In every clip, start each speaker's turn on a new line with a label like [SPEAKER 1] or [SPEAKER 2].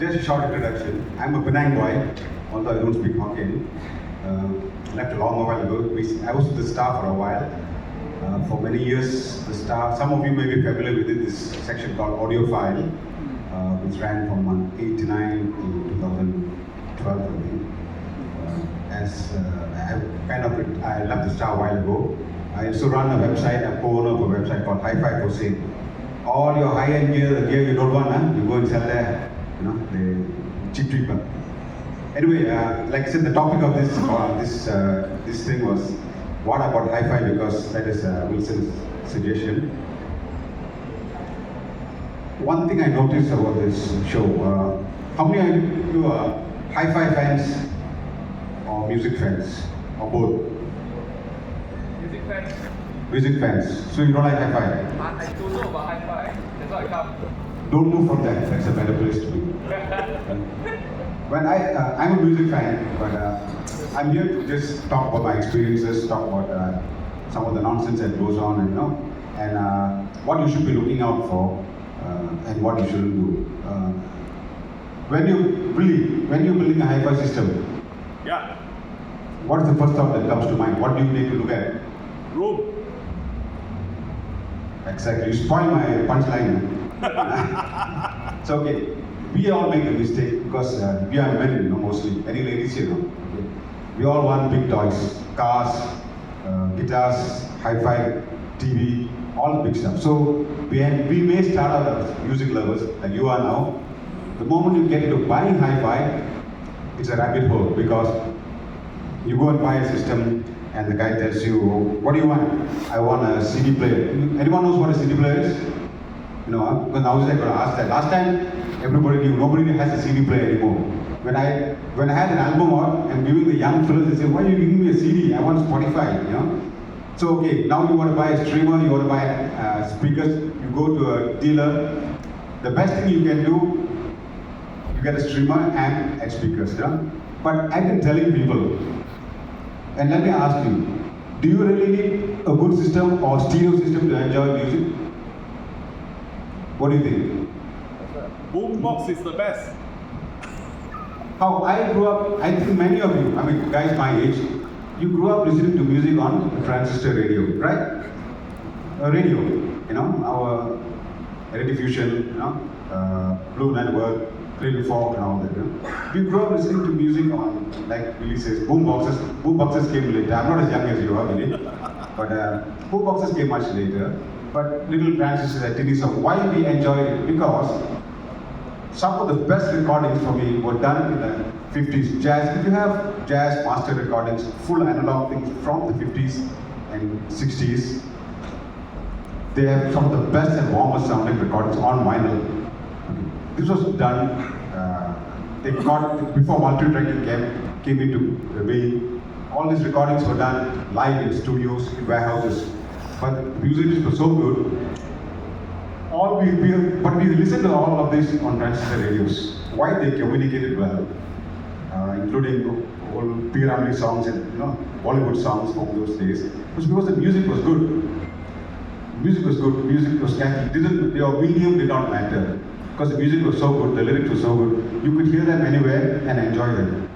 [SPEAKER 1] Just a short introduction. I'm a Penang boy, although I don't speak Hokkien. Left a long while ago. I was with the Star for a while. For many years, the Star, some of you may be familiar with it, this section called Audiofile, which ran from 89 to 2012, I think. I left the Star a while ago. I also run a website, a co-owner of a website called Hi-Fi for Sale. All your high-end gear, the gear you don't want, you go and sell there. The cheap. Anyway, like I said, the topic of this thing was what about hi-fi, because that is Wilson's suggestion. One thing I noticed about this show, how many of you are hi-fi fans or music fans or both?
[SPEAKER 2] Music fans.
[SPEAKER 1] Music fans. So you don't like hi-fi?
[SPEAKER 2] I don't know about hi-fi. That's why I come.
[SPEAKER 1] Don't move from that. That's a better place to be. When I'm a music fan, but I'm here to just talk about my experiences, talk about some of the nonsense that goes on, and what you should be looking out for, and what you shouldn't do. When you're building a hi-fi system,
[SPEAKER 2] Yeah.
[SPEAKER 1] what is the first thought that comes to mind? What do you need to look at?
[SPEAKER 2] Room.
[SPEAKER 1] Exactly. You spoil my punchline. It's okay. We all make a mistake because we are men, mostly. Any ladies here, okay. We all want big toys, cars, guitars, hi-fi, TV, all the big stuff. So we may start out as music lovers, like you are now. The moment you get into buying hi-fi, it's a rabbit hole, because you go and buy a system and the guy tells you, what do you want? I want a CD player. Anyone knows what a CD player is? Because now I'm going to ask that. Last time, everybody knew. Nobody has a CD player anymore. When I had an album out, I'm giving the young fellas, they say, why are you giving me a CD? I want Spotify, So, okay, now you want to buy a streamer, you want to buy speakers, you go to a dealer. The best thing you can do, you get a streamer and speakers, But I've been telling people, and let me ask you, do you really need a good system or stereo system to enjoy music? What do you think?
[SPEAKER 2] Boombox is the best.
[SPEAKER 1] How I grew up, I think many of you, guys my age, you grew up listening to music on a transistor radio, right? A radio, our Radio Fusion, Blue Network, Radio Folk and all that. We grew up listening to music on, like Billy says, boomboxes. Boomboxes came later. I'm not as young as you are, Billy. But boomboxes came much later. But little transistors at TV. So why we enjoyed it? Because some of the best recordings for me were done in the 50s. Jazz, if you have jazz master recordings, full analog things from the 50s and 60s, they have some of the best and warmest sounding recordings on vinyl. This was done, they got, before multi-tracking came into the way. All these recordings were done live in studios, in warehouses. But the music was so good. But we listened to all of this on transistor radios. Why? They communicated well, including old P. songs and Bollywood songs from those days. It was because the music was good. Music was good. Music was catchy. Your medium did not matter, because the music was so good. The lyrics were so good. You could hear them anywhere and enjoy them.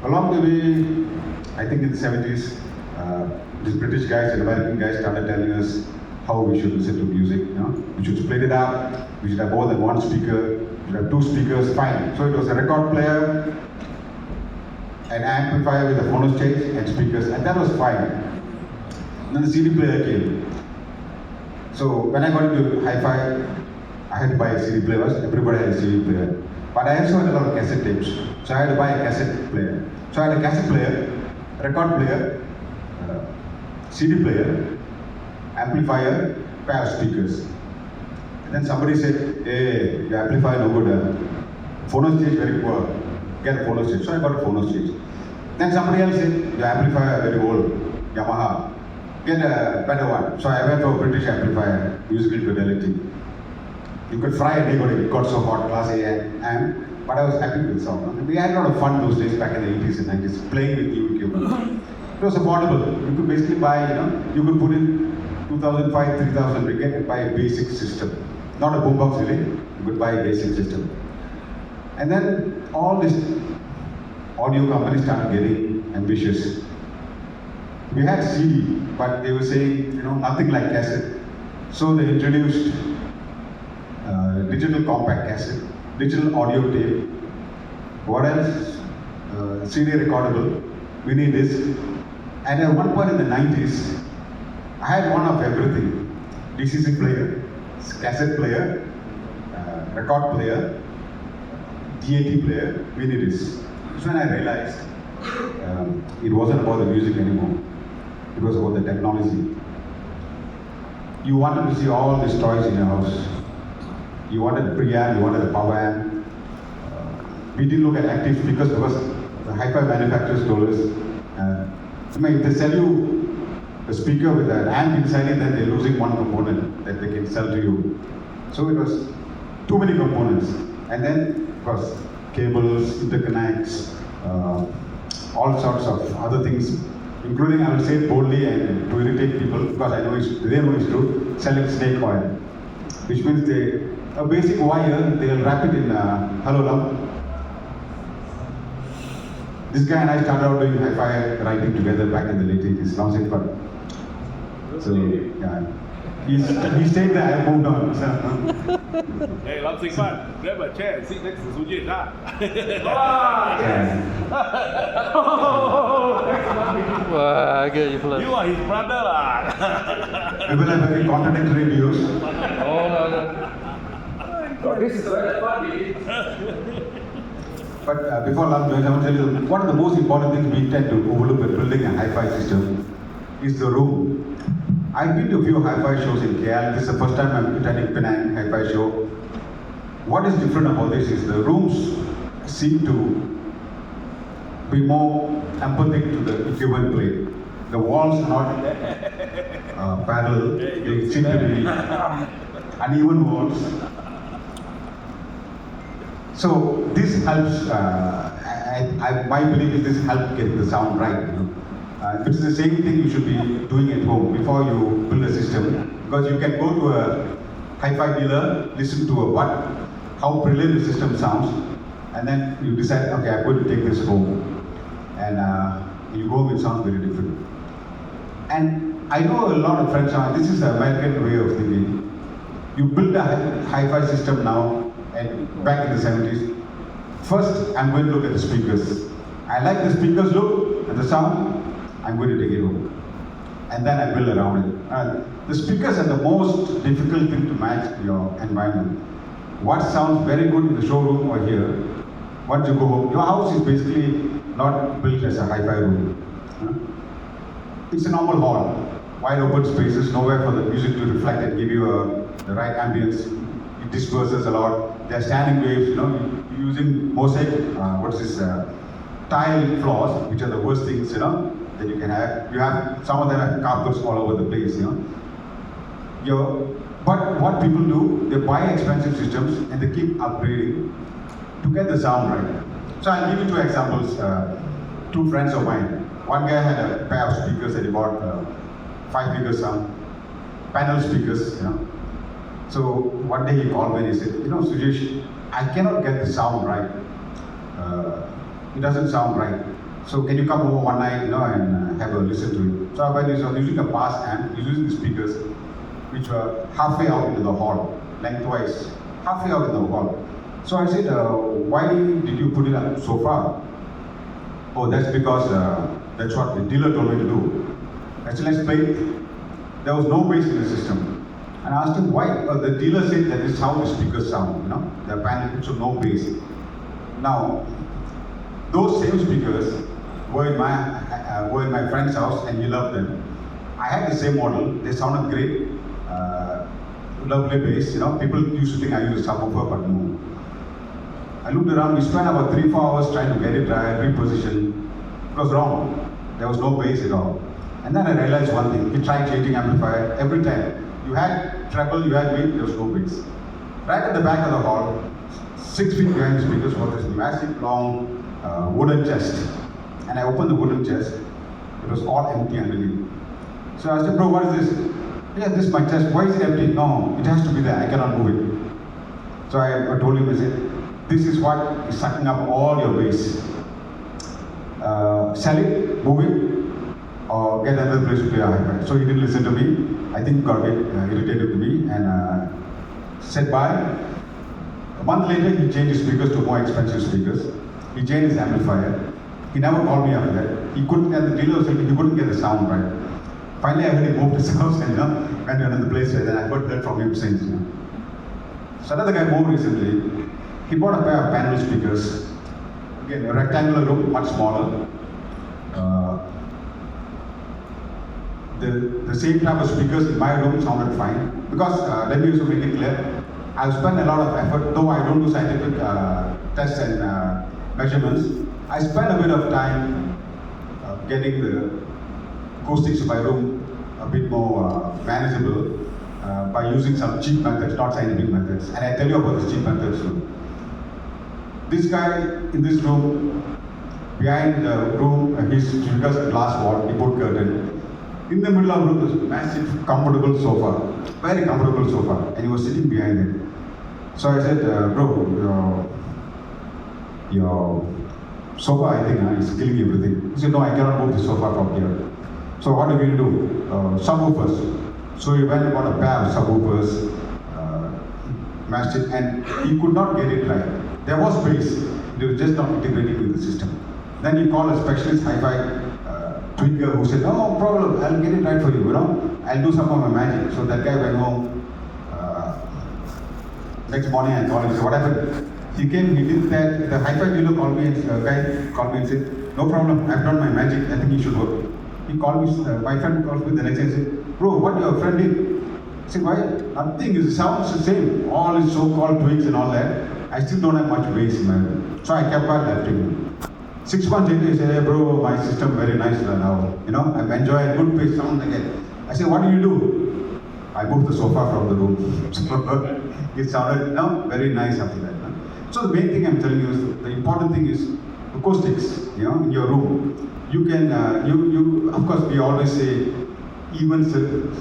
[SPEAKER 1] Along the way, I think in the 70s. These British guys and American guys started telling us how we should listen to music. We should split it up. We should have more than one speaker. We should have two speakers. Fine. So it was a record player, an amplifier with a phono stage and speakers, and that was fine. Then the CD player came. So when I got into hi-fi, I had to buy a CD player. Everybody had a CD player, but I also had a lot of cassette tapes. So I had to buy a cassette player. So I had a cassette player, record player, CD player, amplifier, pair of speakers. And then somebody said, hey, your amplifier no good. Phono stage very poor. Get a phono stage. So I got a phono stage. Then somebody else said, your amplifier very old. Yamaha. Get a better one. So I went for a British amplifier, musical fidelity. You could fry a neighborhood, it got so hot, class A amp. But I was happy with the sound. We had a lot of fun those days back in the 80s and 90s, playing with new equipment. It was affordable. You could basically buy, you could put in 2,500, 3,000 ringgit and buy a basic system. Not a boombox really, you could buy a basic system. And then all these audio companies started getting ambitious. We had CD, but they were saying, nothing like cassette. So they introduced digital compact cassette, digital audio tape. What else? CD recordable, mini disc. And at one point in the 90s, I had one of everything. DCC player, cassette player, record player, DAT player, mini disc. That's when I realized it wasn't about the music anymore. It was about the technology. You wanted to see all these toys in your house. You wanted a preamp, you wanted a power amp. We didn't look at active speakers because the hi-fi manufacturers told us, if they sell you a speaker with an amp inside it, then they're losing one component that they can sell to you. So it was too many components. And then, of course, cables, interconnects, all sorts of other things, including, I will say it boldly and to irritate people, because I know they know it's true, selling snake oil, which means a basic wire, they'll wrap it in hello Lam. This guy and I started out doing hi-fi writing together back in the late 80s, Lam Seng Fatt. So, yeah. He stayed there, I moved on.
[SPEAKER 2] Hey, Lam Seng Fatt, grab a chair and sit next to Sujesh.
[SPEAKER 3] Wah, agak je pelan.
[SPEAKER 2] You are his brother lah.
[SPEAKER 1] People have very contradictory views.
[SPEAKER 3] Oh, no.
[SPEAKER 2] This is very funny.
[SPEAKER 1] But before Lam joins, I want to tell you, one of the most important things we tend to overlook when building a hi-fi system is the room. I've been to a few hi-fi shows in KL. This is the first time I'm attending Penang hi-fi show. What is different about this is the rooms seem to be more empathic to the equipment play. The walls are not parallel. They seem to be uneven walls. So this helps, my belief is this helps get the sound right. Which is the same thing you should be doing at home before you build a system. Because you can go to a hi-fi dealer, listen to how brilliant the system sounds, and then you decide, okay, I'm going to take this home. And you go home, it sounds very different. And I know a lot of friends now, this is the American way of thinking. You build a hi-fi system now, and back in the 70s, first I'm going to look at the speakers. I like the speakers look and the sound, I'm going to take it home. And then I build around it. The speakers are the most difficult thing to match your environment. What sounds very good in the showroom or here, once you go home, your house is basically not built as a hi-fi room. It's a normal hall, wide open spaces, nowhere for the music to reflect and give you the right ambience. It disperses a lot. There are standing waves, using mosaic, tile floors, which are the worst things, that you can have. Some of them have carpets all over the place, But what people do, they buy expensive systems and they keep upgrading to get the sound right. So I'll give you two examples. Two friends of mine. One guy had a pair of speakers that he bought, 5-figure sound, panel speakers, So one day he called me and he said, Sujesh, I cannot get the sound right. It doesn't sound right. So can you come over one night, and have a listen to it. So I was using a bass amp, using the speakers, which were halfway out into the hall, lengthwise, halfway out in the hall. So I said, why did you put it up so far? Oh, that's because that's what the dealer told me to do. I said, let's play it. There was no bass in the system. And I asked him why. The dealer said that is how the speakers sound, the panel, so no bass. Now, those same speakers were in my friend's house and he loved them. I had the same model, they sounded great, lovely bass, people used to think I used a subwoofer, but no. I looked around, we spent about 3-4 hours trying to get it right, reposition. It was wrong, there was no bass at all. And then I realized one thing, we tried changing amplifier every time. You had treble, you had mid, there was no bass. Right at the back of the hall, 6 feet behind the speakers was this massive long wooden chest. And I opened the wooden chest, it was all empty underneath. So I said, bro, what is this? Yeah, this is my chest, why is it empty? No, it has to be there, I cannot move it. So I told him, I said, This is what is sucking up all your bass. Sell it, move it, or get another place to play a hi-fi. So he didn't listen to me. I think he got a bit irritated with me and said bye. A month later, he changed his speakers to more expensive speakers. He changed his amplifier. He never called me after that. He couldn't get the dealer said he couldn't get the sound right. Finally, I heard he moved his house and went to another place. And I heard that from him since. So another guy more recently, he bought a pair of panel speakers. Again, a rectangular room, much smaller. The same type of speakers in my room sounded fine. Because, let me also make it clear, I've spent a lot of effort, though I don't do scientific tests and measurements, I spend a bit of time getting the acoustics of my room a bit more manageable by using some cheap methods, not scientific methods. And I tell you about the cheap methods too. This guy in this room, behind the room, his speakers a glass wall, he put curtain. In the middle of the room, there's a massive, comfortable sofa, very comfortable sofa, and he was sitting behind it. So I said, bro, your sofa, I think, is killing everything. He said, no, I cannot move the sofa from here. So what do we do? Subwoofers. So he went and bought a pair of subwoofers, matched it, and he could not get it right. There was bass, it was just not integrating with the system. Then he called a specialist hi-fi tweaker who said, no problem, I'll get it right for you, I'll do some of my magic. So that guy went home. Next morning I called him and said, what happened? He came, he did that, the hi-fi dealer called me, guy called me and said, no problem, I've done my magic, I think it should work. He called me, my friend called me the next day and said, bro, what your friend did? I said, why? Nothing, it sounds the same. All his so-called tweaks and all that. I still don't have much bass in my room. So I kept on left him. 6 months later, he said, hey bro, my system very nice now. I'm enjoying good bass sound again. I said, what do you do? I moved the sofa from the room. So it sounded very nice after that. So the main thing I'm telling you is the important thing is acoustics, in your room. You can, of course, we always say even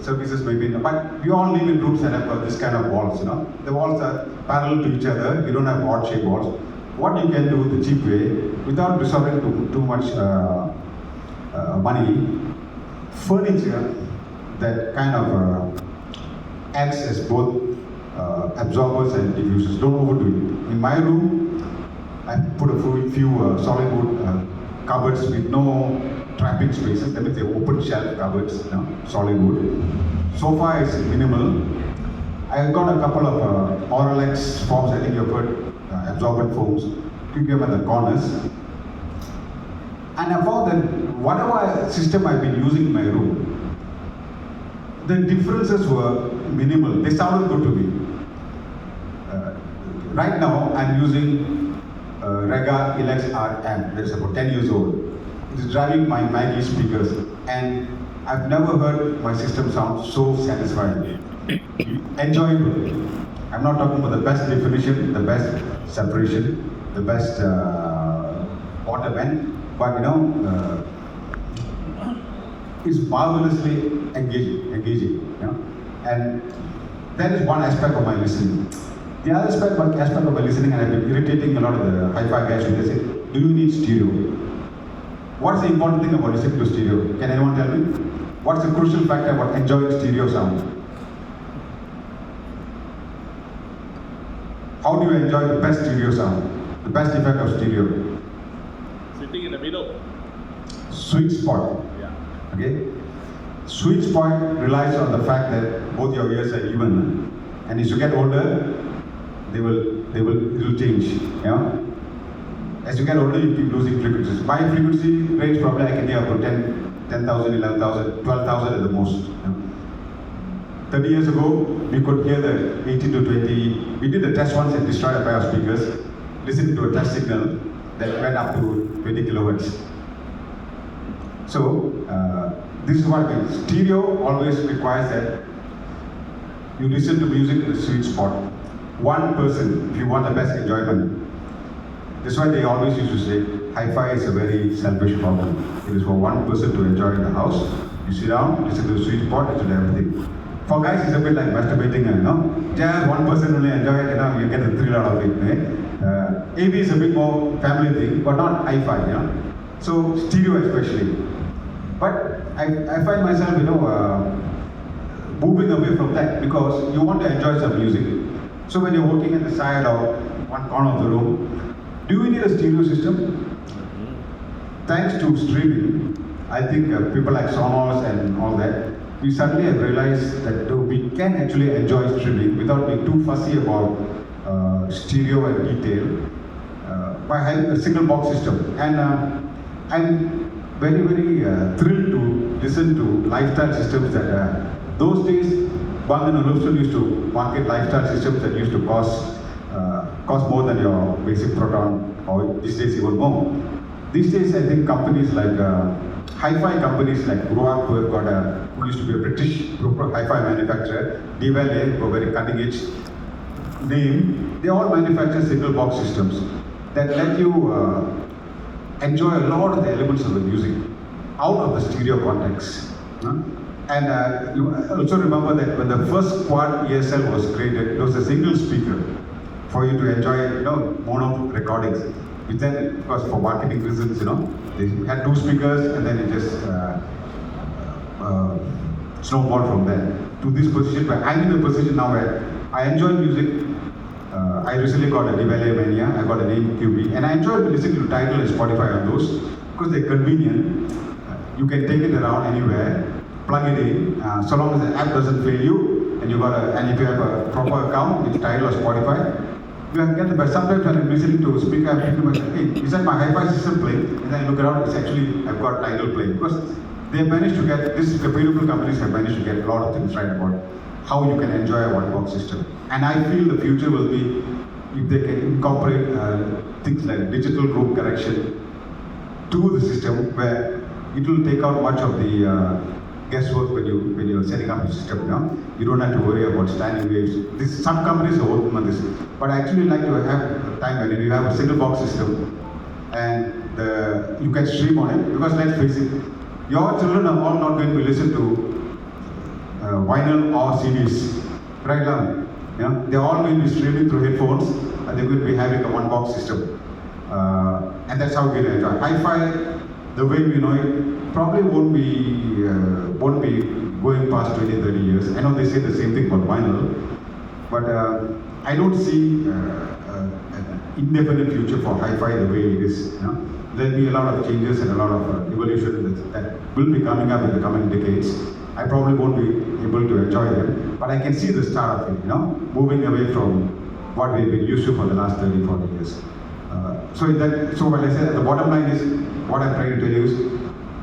[SPEAKER 1] services maybe, but we all live in rooms that have got this kind of walls, The walls are parallel to each other, you don't have odd shaped walls. What you can do the cheap way, without resorting to too much money, furniture that kind of acts as both absorbers and diffusers. Don't overdo it. In my room, I put a few solid wood cupboards with no trapping spaces. That means they're open shelf cupboards, solid wood. Sofa is minimal. I got a couple of Oralex forms, I think you've heard, absorbent foams. You give them at the corners. And I found that whatever system I've been using in my room, the differences were minimal. They sounded good to me. Right now, I'm using Rega Elex RM, that is about 10 years old. It is driving my Maggie speakers, and I've never heard my system sound so satisfying. Enjoyable. I'm not talking about the best definition, the best separation, the best bottom end, but it's marvelously engaging. And that is one aspect of my listening. The other aspect of my listening, and I've been irritating a lot of the hi-fi guys when they say, do you need stereo? What's the important thing about listening to stereo? Can anyone tell me? What's the crucial factor about enjoying stereo sound? How do you enjoy the best stereo sound? The best effect of stereo?
[SPEAKER 2] Sitting in the middle.
[SPEAKER 1] Sweet spot.
[SPEAKER 2] Yeah.
[SPEAKER 1] Okay? Sweet spot relies on the fact that both your ears are even. And as you get older, it will change. As you get older, you keep losing frequencies. My frequency range probably I can hear about 10,000, 11,000, 12,000 at the most. 30 years ago, we could hear the 18 to 20. We did a test once and destroyed a pair of speakers, listening to a test signal that went up to 20 kilohertz. So, this is what I mean. Stereo always requires that you listen to music in the sweet spot. One person, if you want the best enjoyment. That's why they always used to say, hi-fi is a very selfish problem. It is for one person to enjoy in the house. You sit down, listen to the sweet spot, listen to everything. For guys, it's a bit like masturbating, Just one person only enjoy it, you get a thrill out of it. AV is a bit more family thing, but not hi-fi, you know. So stereo especially. But I find myself, moving away from that because you want to enjoy some music. So when you're working at the side or one corner of the room, do you need a stereo system? Thanks to streaming, I think people like Sonos and all that, we suddenly have realized that we can actually enjoy streaming without being too fussy about stereo and detail by having a single box system. And I'm very, very thrilled to listen to lifestyle systems that those days, Bang and Olufsen used to market lifestyle systems that used to cost more than your basic Proton, or these days even more. These days, I think companies like hi-fi companies like Groak, who used to be a British hi-fi manufacturer, Devale, who are very cutting edge name, they all manufacture single box systems that let you enjoy a lot of the elements of the music out of the stereo context. And you also remember that when the first quad ESL was created, it was a single speaker for you to enjoy, mono recordings. But then, of course, for marketing reasons, they had two speakers, and then it just snowballed from there to this position. But I'm in a position now where I enjoy music. I recently got a Devale Mania. I got a name QB, and I enjoy listening to Tidal and Spotify on those because they're convenient. You can take it around anywhere, plug it in, so long as the app doesn't fail you, and and if you have a proper account with Tidal or Spotify, you can get the best. Sometimes when I'm listening to a speaker, I'm thinking to myself, hey, is that my hi-fi system playing? And then I look around, it's actually, I've got Tidal playing. Because they managed to get, these reputable companies have managed to get a lot of things right about how you can enjoy a one-box system. And I feel the future will be if they can incorporate things like digital group correction to the system, where it will take out much of the guesswork when you're setting up a system. You don't have to worry about standing waves. Some companies are working on this, but I actually like to have a time when you have a single box system and you can stream on it. Because let's face it, your children are all not going to listen to vinyl or CDs, right now. They're all going to be streaming through headphones, and they're going to be having a one-box system, and that's how we're going to enjoy. Hi-fi, the way we know it, probably won't be going past 20, 30 years. I know they say the same thing about vinyl, but I don't see an indefinite future for hi-fi the way it is. There'll be a lot of changes and a lot of evolution that will be coming up in the coming decades. I probably won't be able to enjoy them, but I can see the start of it, moving away from what we've been used to for the last 30, 40 years. So what I said, the bottom line is, what I'm trying to tell you is,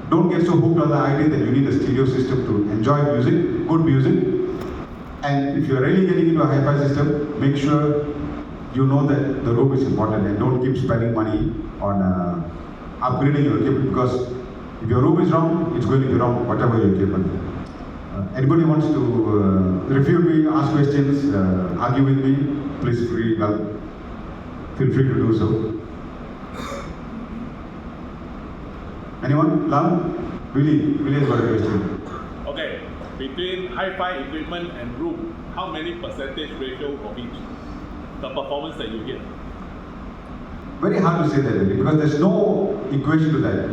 [SPEAKER 1] don't get so hooked on the idea that you need a stereo system to enjoy music, good music. And if you're really getting into a hi-fi system, make sure you know that the room is important, and don't keep spending money on upgrading your equipment, because if your room is wrong, it's going to be wrong, whatever your equipment. Anybody wants to refute me, ask questions, argue with me, please feel free to do so. Anyone? Lam? Willie has got a question.
[SPEAKER 2] Okay, between hi-fi equipment and room, how many percentage ratio of each? The performance that you get?
[SPEAKER 1] Very hard to say that, really, because there's no equation to that,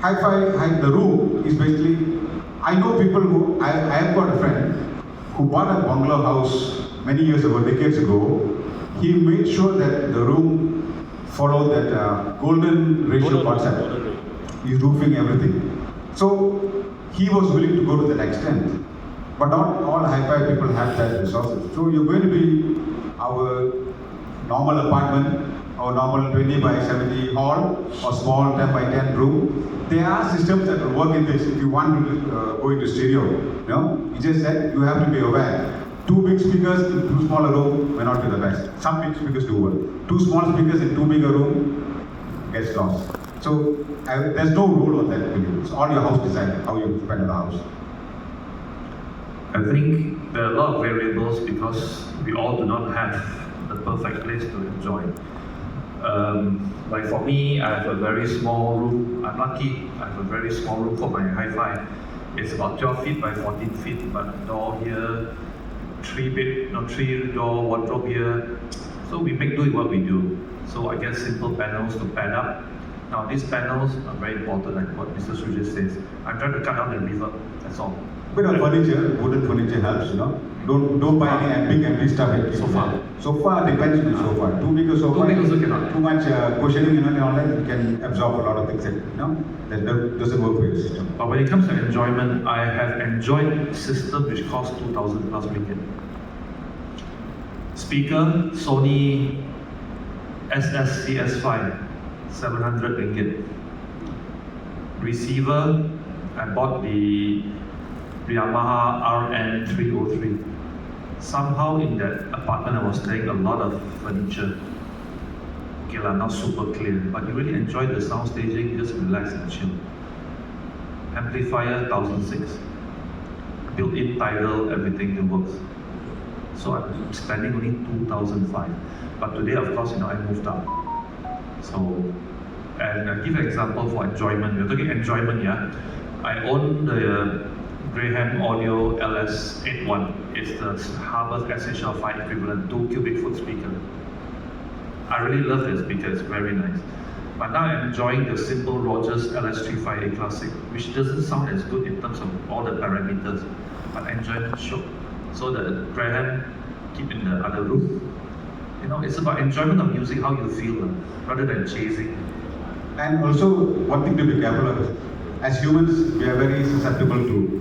[SPEAKER 1] Hi-fi, the room is basically, I know people who, I have got a friend who bought a bungalow house many years ago, decades ago. He made sure that the room followed that golden ratio concept. He's roofing everything. So he was willing to go to that extent. But not all hi-fi people have that resources. So you're going to be our normal apartment, or normal 20 by 70 hall, or small 10 by 10 room. There are systems that will work in this if you want to go into stereo. It's just that you have to be aware. Two big speakers in too small a room may not be the best. Some big speakers do work. Two small speakers in too big a room gets lost. So there's no rule on that. It's all your house design, how you spend the house.
[SPEAKER 4] I think there are a lot of variables because we all do not have the perfect place to enjoy. Like for me, I have a very small room. I'm lucky, I have a very small room for my hi-fi. It's about 12 feet by 14 feet, but a door here, three door wardrobe here. So we make do with what we do. So I get simple panels to pad up. Now these panels are very important, like what Mr. Sujesh says. I'm trying to cut down the reverb, that's all.
[SPEAKER 1] Bit of furniture, wooden furniture helps, you know. Don't buy any big empty stuff. Sofa depends on the sofa. Too big a sofa.
[SPEAKER 4] Too big also cannot.
[SPEAKER 1] Too much cushioning, you know, and all that, it can absorb a lot of things. You know, that doesn't work for your system.
[SPEAKER 4] But when it comes to enjoyment, I have enjoyed a system which costs 2,000 plus ringgit. Speaker, Sony SSCS5, 700 ringgit. Receiver, I bought the Yamaha RN303. Somehow in that apartment I was staying, a lot of furniture. Okay lah, not super clear, but you really enjoy the sound staging, you just relax and chill. Amplifier 1006. Built-in tidal, everything that works. So I'm spending only 2,005. But today, of course, you know, I moved up. So, and I'll give an example for enjoyment. We're talking enjoyment, yeah? I own the Graham Audio LS81. It's the Harvard SHL5 equivalent 2 cubic foot speaker. I really love this speaker, it's very nice. But now I'm enjoying the simple Rogers LS35A Classic, which doesn't sound as good in terms of all the parameters, but enjoyment show. So the Graham keep in the other room. You know, it's about enjoyment of music, how you feel, rather than chasing.
[SPEAKER 1] And also, one thing to be careful of, as humans, we are very susceptible to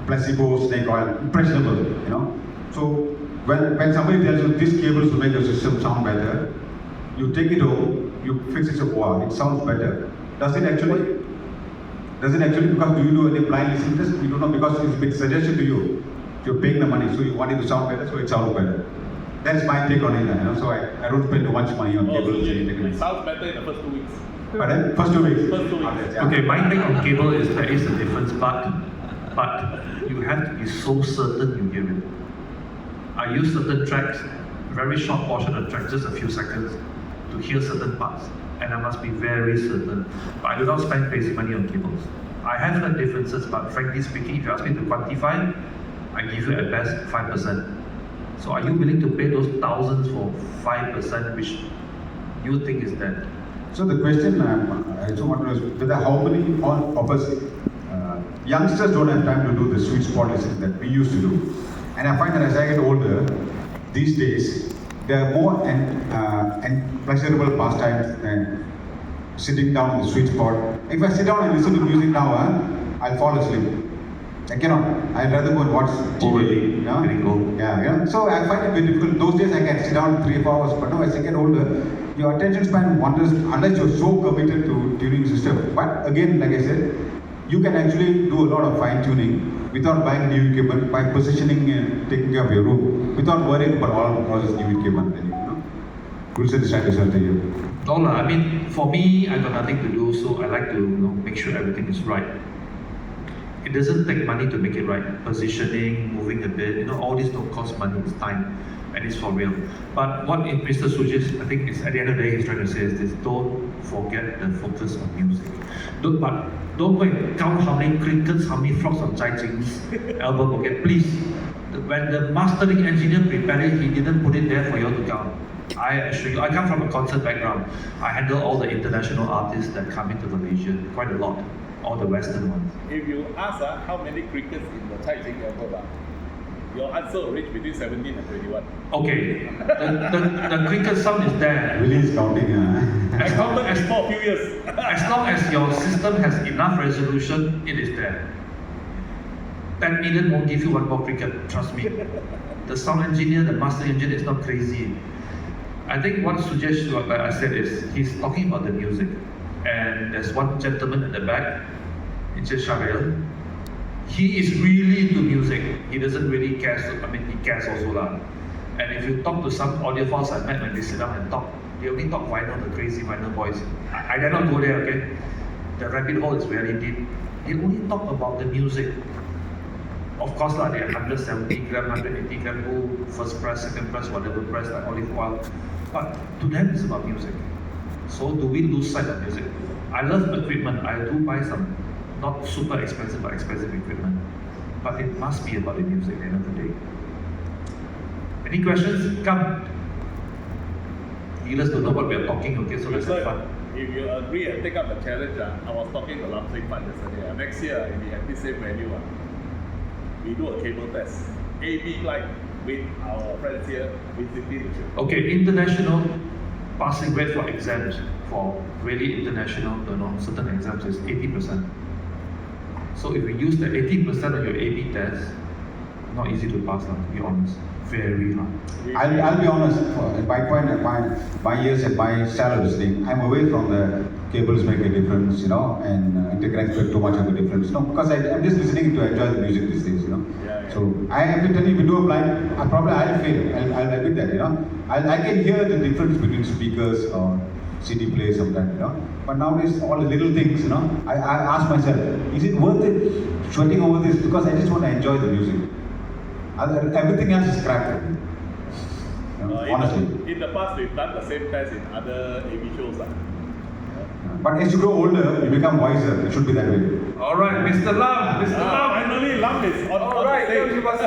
[SPEAKER 1] placebo, snake oil, impressionable, you know. So when somebody tells you this cables will make your system sound better, you take it home, you fix it, so wow, it sounds better. Does it actually? Because do you do any blind listening test? We don't know, because it's been suggested to you. You're paying the money, so you want it to sound better, so it sounds better. That's my take on it, you know. So I don't spend too much money on cables.
[SPEAKER 2] It sounds better in the first 2 weeks.
[SPEAKER 1] But then, first 2 weeks.
[SPEAKER 2] First 2 weeks.
[SPEAKER 4] Okay, my take on cable is there is a difference, but you have to be so certain you hear it. I use certain tracks, very short portion of track, just a few seconds, to hear certain parts, and I must be very certain. But I do not spend crazy money on cables. I have heard differences, but frankly speaking, if you ask me to quantify, I give you at best 5%. So are you willing to pay those thousands for 5%, which you think is that?
[SPEAKER 1] So the question I also want to know is whether how many of us youngsters don't have time to do the sweet spot listening that we used to do. And I find that as I get older, these days, there are more and pleasurable pastimes than sitting down in the sweet spot. If I sit down and listen to music now, I'll fall asleep. I cannot. I'd rather go and watch TV. You know? Yeah. So I find it very difficult. Those days I can sit down 3 or 4 hours, but now as I get older, your attention span wanders unless you're so committed to tuning system. But again, like I said, you can actually do a lot of fine tuning without buying new equipment, by positioning and taking care of your room, without worrying about all this new equipment. You know? We'll say this to you.
[SPEAKER 4] No, I mean, for me, I got nothing to do, so I like to make sure everything is right. It doesn't take money to make it right. Positioning, moving a bit, all this don't cost money, it's time, and it's for real. But what Mr. Sujesh, I think, is at the end of the day, he's trying to say is this: don't forget the focus on music. Don't go and count how many crickets, how many frogs on Chai Ching's album. Okay, please. When the mastering engineer prepared it, he didn't put it there for you to count. I assure you, I come from a concert background. I handle all the international artists that come into Malaysia, quite a lot. All the Western ones.
[SPEAKER 2] If you ask how many crickets in the Chai Ching album, your answer will reach between 17 and 21.
[SPEAKER 4] Okay, the cricket sound is there.
[SPEAKER 1] Really is counting.
[SPEAKER 2] I counted as for a few years.
[SPEAKER 4] As long as your system has enough resolution, it is there. 10 million won't give you one more cricket, trust me. The sound engineer, the master engineer is not crazy. I think what Sujesh, like I said, is he's talking about the music. And there's one gentleman in the back, it's a Sharel. He is really into music. He doesn't really care, he cares also lah. And if you talk to some audiophiles I met when they sit down and talk, they only talk vinyl, the crazy vinyl boys. I dare not go there, okay? The rabbit hole is very deep. They only talk about the music. Of course lah, they are 170 gram, 180 gram, first press, second press, whatever press, like Audiofile. But to them it's about music. So do we lose sight of music? I love equipment. I do buy some not super expensive but expensive equipment. But it must be about the music at the end of the day. Any questions? Come. dealers don't know what we are talking, okay, so let's have fun.
[SPEAKER 2] If you agree and take up the challenge, I was talking to Lam Seng Fatt yesterday. Next year, if we have the same venue, we do a cable test. AV like with our friends here, visiting the show.
[SPEAKER 4] Okay, international passing rate for exams, for really international, certain exams is 80%. So if you use the 80% of your AV test, not easy to pass, to be honest. Very hard.
[SPEAKER 1] I'll be honest, at my point, my years and my style of listening, I'm away from the cables make a difference, and interconnects make too much of a difference. Because I'm just listening to enjoy the music these days,
[SPEAKER 2] Yeah.
[SPEAKER 1] So I have to tell you, if you do a blind, I'll fail. I'll admit that, I can hear the difference between speakers or CD players sometimes, But nowadays, all the little things, I ask myself, is it worth it sweating over this? Because I just want to enjoy the music. Everything else is crap. Honestly.
[SPEAKER 2] In the past, we've done the same test in other AV shows.
[SPEAKER 1] But as you grow older, you become wiser. It should be that way.
[SPEAKER 4] All right, Mr. Lam, Mr. Lam.
[SPEAKER 2] Finally, Lam is on
[SPEAKER 5] All right,
[SPEAKER 2] the stage.
[SPEAKER 5] you must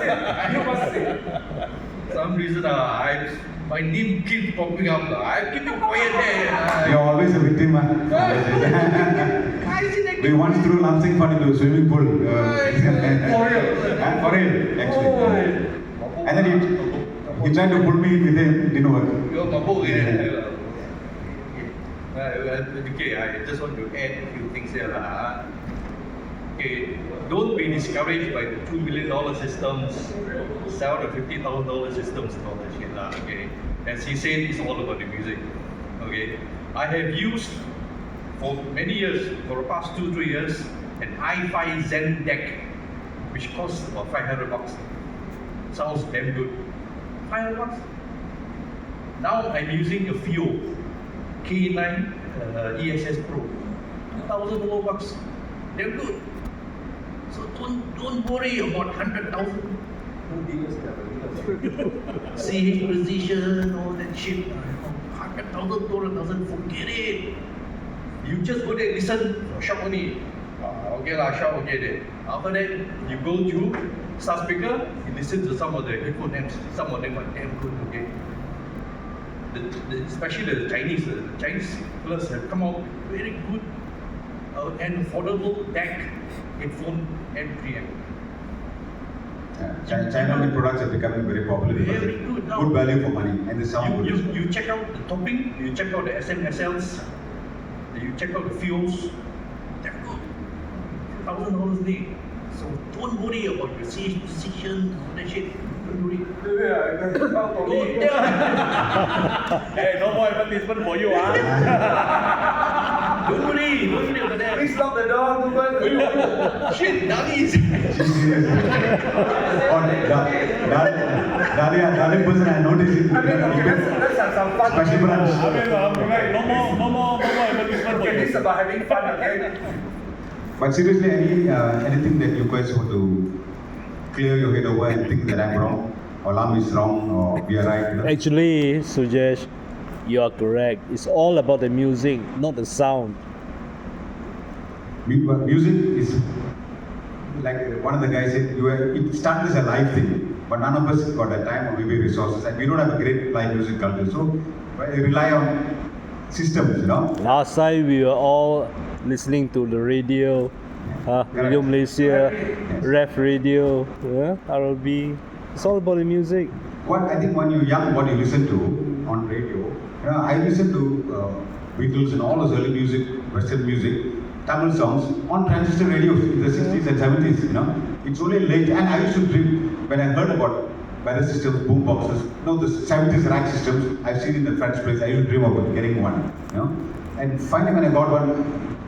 [SPEAKER 5] say. Some reason, my name keeps popping up. I'm keeping quiet there.
[SPEAKER 1] You're always a victim, man. We once threw Lam Seng Fatt into a swimming pool.
[SPEAKER 5] For real.
[SPEAKER 1] For real, actually. And then he tried to pull me with him, didn't work.
[SPEAKER 5] You're mabuk here. Okay, I just want to add a few things here. Okay, don't be discouraged by the $2 million systems, $750,000 systems, and all that shit. Okay, as he said, it's all about the music. Okay, I have used for many years, for the past 2-3 years, an hi-fi Zen deck, which costs about $500. Sounds damn good. $500. Now I'm using a FIO K9 ESS Pro, $2,000. They're good. So don't worry about 100,000. CH precision, all that shit. 100,000, 200,000, forget it. You just go there, listen, shout only. Okay lah, shout, okay there. After that, you go through start speaker, you listen to some of the headphone amps. Some of them are damn good, okay. Especially the Chinese fellas have come out very good and affordable DAC headphone and preamp.
[SPEAKER 1] China-made products are becoming very popular because
[SPEAKER 5] Very good now.
[SPEAKER 1] good value for money and they sound good.
[SPEAKER 5] You check out the topping, you check out the SMSLs, you check out the fuels, they're good. $1,000 day. So don't worry about your CH precision, all that shit. Don't worry.
[SPEAKER 2] Hey, no more advertisement for you,
[SPEAKER 5] Don't worry about that.
[SPEAKER 3] Please lock the door,
[SPEAKER 5] Shit, dummies.
[SPEAKER 1] Darling person, I noticed it.
[SPEAKER 3] let's have some fun.
[SPEAKER 1] Special branch.
[SPEAKER 2] no more advertisement for
[SPEAKER 3] Okay, this is
[SPEAKER 2] you.
[SPEAKER 3] about having fun, okay?
[SPEAKER 1] But seriously, anything that you guys want to clear your head over and think that I'm wrong, or Lam is wrong, or we are right?
[SPEAKER 6] Actually, Sujesh, you are correct. It's all about the music, not the sound.
[SPEAKER 1] Music is like one of the guys said, it started as a live thing, but none of us got the time or maybe resources, and we don't have a great live music culture, so we rely on systems,
[SPEAKER 6] Last time we were all listening to the radio, Radio Malaysia, Ref Radio, RLB. It's all about the music.
[SPEAKER 1] I think when you're young, what you listen to on radio, I listen to Beatles and all those early music, Western music, Tamil songs on transistor radios in the 60s and 70s, It's only late, and I used to dream, when I heard about barrel systems, boom boxes, the 70s rack systems, I've seen in the French place, I used to dream about getting one, And finally when I got one,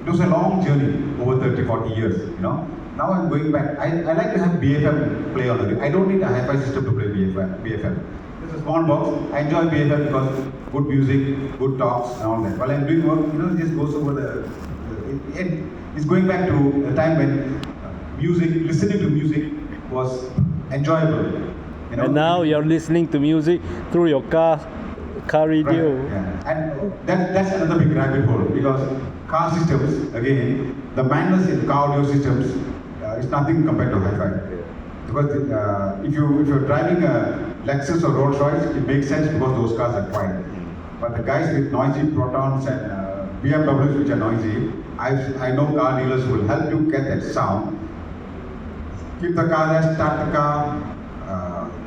[SPEAKER 1] it was a long journey, over 30, 40 years, Now I'm going back, I like to have BFM play on the radio. I don't need a hi-fi system to play BFM. It's a small box, I enjoy BFM because good music, good talks and all that. While I'm doing work, it just goes over it's going back to a time when listening to music was enjoyable.
[SPEAKER 6] And now you're listening to music through your car radio.
[SPEAKER 1] Right, yeah. And that's another big rabbit hole because car systems, again, the madness in car audio systems is nothing compared to hi-fi. Because if you're driving a Lexus or Rolls Royce, it makes sense because those cars are quiet. But the guys with noisy Protons and BMWs which are noisy, I know car dealers who will help you get that sound. Keep the car there, start the car,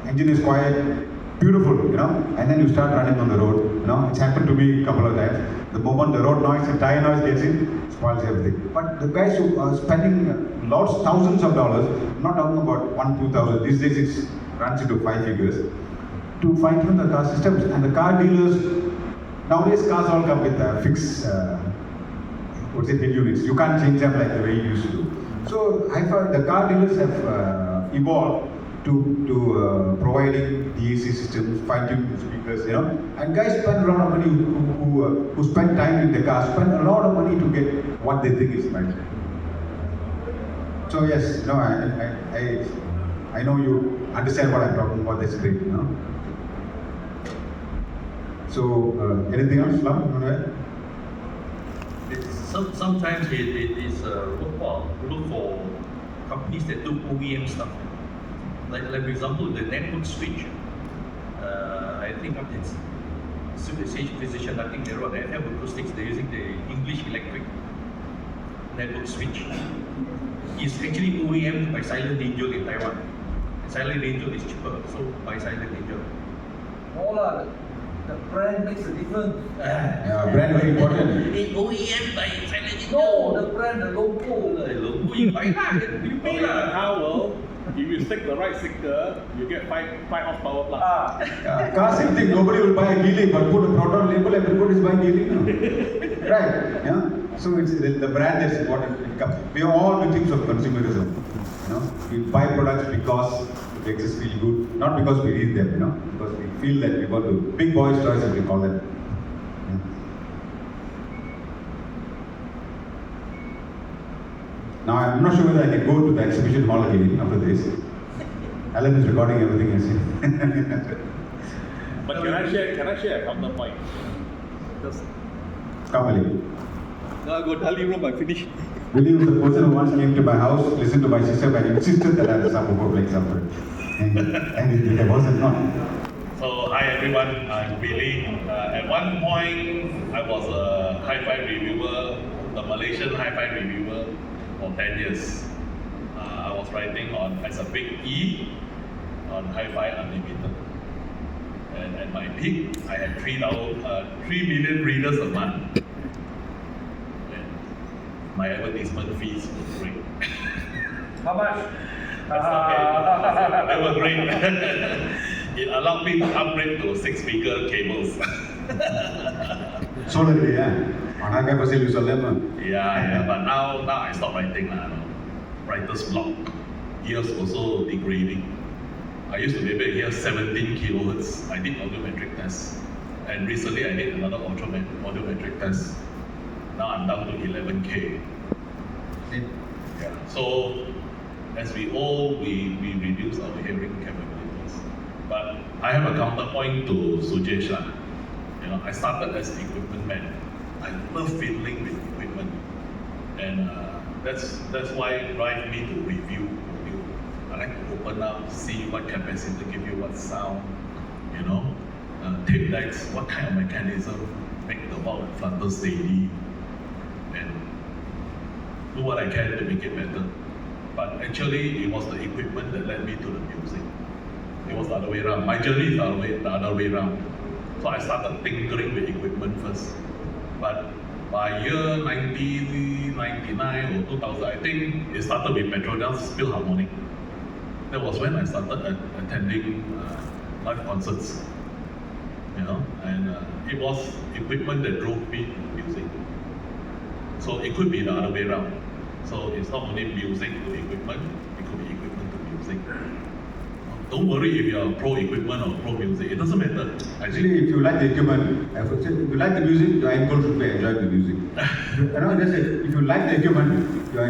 [SPEAKER 1] engine is quiet, beautiful, you know, and then you start running on the road, you know. It's happened to me a couple of times. The moment the road noise, the tire noise gets in, spoils everything. But the guys who are spending lots, thousands of dollars, I'm not talking about 1,000, 2,000, these days it runs into 5 figures, to fine tune the car systems. And the car dealers, nowadays cars all come with fixed, head units. You can't change them like the way you used to do. So the car dealers have evolved to providing DAC systems, fine-tuning speakers, you know. And guys spend a lot of money who spend time in the car, spend a lot of money to get what they think is right. So yes, no, I know you understand what I'm talking about. That's great, you know. So anything else, Lam? You want to add?
[SPEAKER 5] Sometimes it is worthwhile to look for companies that do OEM stuff. Like for example, the network switch. I think it's Sujesh Pavithran. I think they're on FM acoustics. They're using the English Electric network switch. It's actually OEM by Silent Angel in Taiwan. Silent Angel is cheaper, so buy Silent Angel.
[SPEAKER 3] All the brand makes a difference.
[SPEAKER 1] Yeah, brand very important.
[SPEAKER 5] It's OEM by Silent Angel.
[SPEAKER 3] No, the brand, the logo.
[SPEAKER 5] The logo you buy lah, you pay
[SPEAKER 2] In the
[SPEAKER 5] lah.
[SPEAKER 2] car world, if you stick the right sticker, you get 5 horsepower plus.
[SPEAKER 1] Yeah, car same thing. Nobody will buy a Geely, but put a Proton label. Everybody is buying Geely now. Right? Yeah. So it's the brand is important. We are all victims of consumerism. You know, we buy products because it makes us feel good, not because we need them. You know, because we feel that we want to. Big boys' toys, as we call them. Yeah. Now I'm not sure whether I can go to the exhibition hall again after this. Alan is recording everything I say.
[SPEAKER 2] But can I share a counterpoint? Just
[SPEAKER 1] Come, Ali.
[SPEAKER 5] Now go tally room, I finish.
[SPEAKER 1] Willie was the person who once came to my house, listened to my sister, and insisted that I have a subwoofer like something. And it wasn't not.
[SPEAKER 2] So, hi everyone, I'm Billy. At one point, I was a hi-fi reviewer, a Malaysian hi-fi reviewer for 10 years. I was writing as a big E on Hi-Fi Unlimited. And at my peak, I had 3 million readers a month. And my advertisement fees were great.
[SPEAKER 3] How much?
[SPEAKER 2] They were great. It allowed me to upgrade to 6-figure cables.
[SPEAKER 1] So did yeah. On I never say you sell them.
[SPEAKER 2] Yeah, but now I stopped writing now. Writer's block. Ears also degrading. I used to be able to hear 17 kilohertz. I did audiometric tests. And recently I did another audiometric test. Now I'm down to 11K. Yeah. So as we old, we reduce our hearing capabilities. But I have a counterpoint to Sujesh. You know, I started as an equipment man. I love fiddling with equipment. And that's why it drives me to review. I like to open up, see what capacitor give you what sound, you know. Tape decks, what kind of mechanism make the bulb flutter steady, and do what I can to make it better. But actually, it was the equipment that led me to the music. It was the other way around. My journey is the other way around. So I started tinkering with equipment first. But by year 1999 or 2000, I think it started with Petrodell's Philharmonic. That was when I started attending live concerts. You know, and it was equipment that drove me to music. So it could be the other way around. So it's not only music to equipment, it could be equipment to music. Don't worry if you're pro equipment or pro music, it doesn't matter.
[SPEAKER 1] Actually, if you like the equipment, if you like the music, your end goal should be enjoy the music. You know, just if you like the equipment, your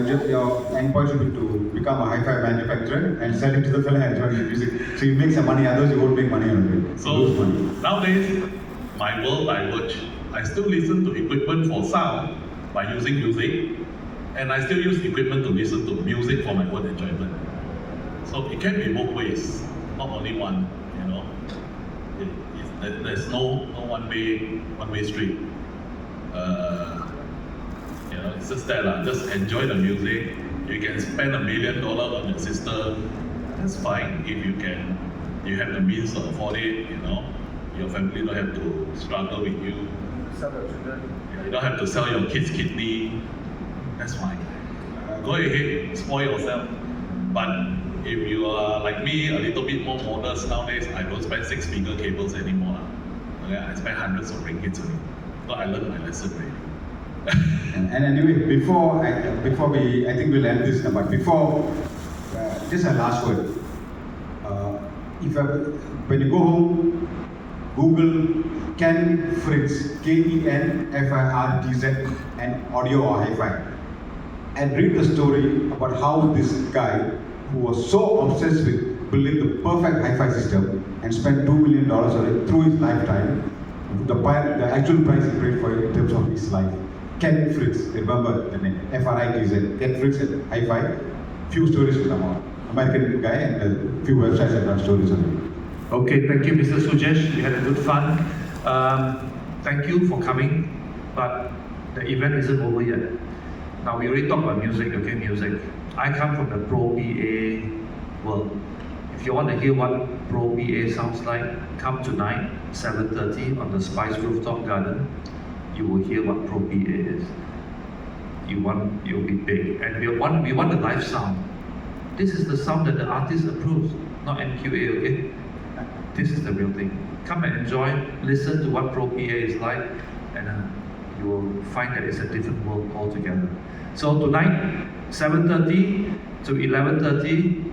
[SPEAKER 1] end point should be to become a hi-fi manufacturer and sell it to the fellow and enjoy the music. So you make some money, others you won't make money on it.
[SPEAKER 2] So
[SPEAKER 1] lose money.
[SPEAKER 2] nowadays, my world diverge. I still listen to equipment for sound by using music, and I still use equipment to listen to music for my own enjoyment. So it can be both ways, not only one, you know. There's no one-way street. It's just that just enjoy the music. You can spend $1 million on your system. That's fine if you have the means to afford it. Your family don't have to struggle with you.
[SPEAKER 3] Sell your children.
[SPEAKER 2] You don't have to sell your kids' kidney. That's fine. Go ahead, spoil yourself. But if you are like me, a little bit more modest nowadays, I don't spend 6-figure cables anymore. Okay, I spend hundreds of ringgits only. So I learned my lesson already.
[SPEAKER 1] And anyway, before we, I think we'll end this now, but before, just a last word. When you go home, Google Ken Fritz, Kenfirtz, and audio or hi-fi, and read the story about how this guy, who was so obsessed with building the perfect hi-fi system and spent $2 million on it through his lifetime, the actual price he paid for it in terms of his life. Ken Fritz, remember the name, Fritz, Ken Fritz and hi-fi. Few stories will come out. American guy, and a few websites have done stories on it.
[SPEAKER 4] Okay, thank you, Mr. Sujesh. We had a good fun. Thank you for coming, but the event isn't over yet. Now, we already talked about music, okay, music. I come from the Pro PA world. If you want to hear what Pro PA sounds like, come tonight, 7:30 on the Spice Rooftop Garden. You will hear what Pro PA is. You'll be big. And we want the live sound. This is the sound that the artist approves, not MQA, okay? This is the real thing. Come and enjoy, listen to what Pro PA is like, and you will find that it's a different world altogether. So tonight, 7:30 to 11:30,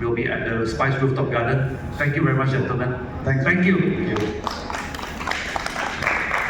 [SPEAKER 4] we'll be at the Spice Rooftop Garden. Thank you very much, gentlemen.
[SPEAKER 1] Thank you.
[SPEAKER 4] Thank you.
[SPEAKER 1] Thank you.